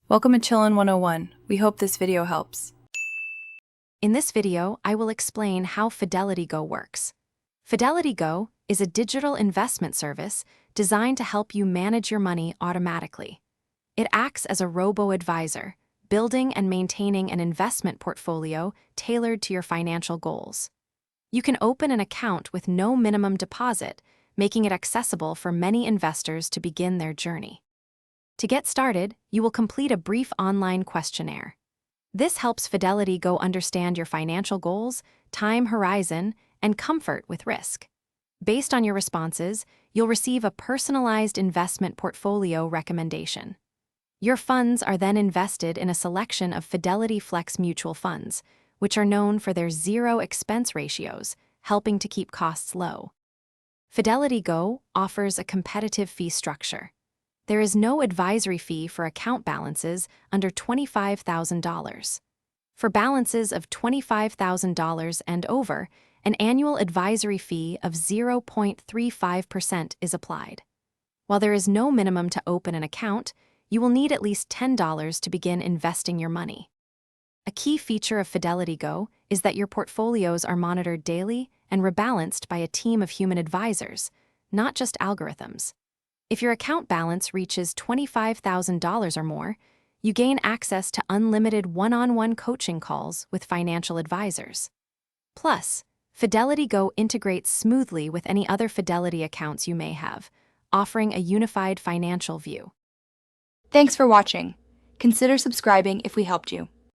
Welcome to Chillin' 101. We hope this video helps. In this video, I will explain how Fidelity Go works. Fidelity Go is a digital investment service designed to help you manage your money automatically. It acts as a robo-advisor, building and maintaining an investment portfolio tailored to your financial goals. You can open an account with no minimum deposit, making it accessible for many investors to begin their journey. To get started, you will complete a brief online questionnaire. This helps Fidelity Go understand your financial goals, time horizon, and comfort with risk. Based on your responses, you'll receive a personalized investment portfolio recommendation. Your funds are then invested in a selection of Fidelity Flex mutual funds, which are known for their zero expense ratios, helping to keep costs low. Fidelity Go offers a competitive fee structure. There is no advisory fee for account balances under $25,000. For balances of $25,000 and over, an annual advisory fee of 0.35% is applied. While there is no minimum to open an account, you will need at least $10 to begin investing your money. A key feature of Fidelity Go is that your portfolios are monitored daily and rebalanced by a team of human advisors, not just algorithms. If your account balance reaches $25,000 or more, you gain access to unlimited one-on-one coaching calls with financial advisors. Plus, Fidelity Go integrates smoothly with any other Fidelity accounts you may have, offering a unified financial view. Thanks for watching. Consider subscribing if we helped you.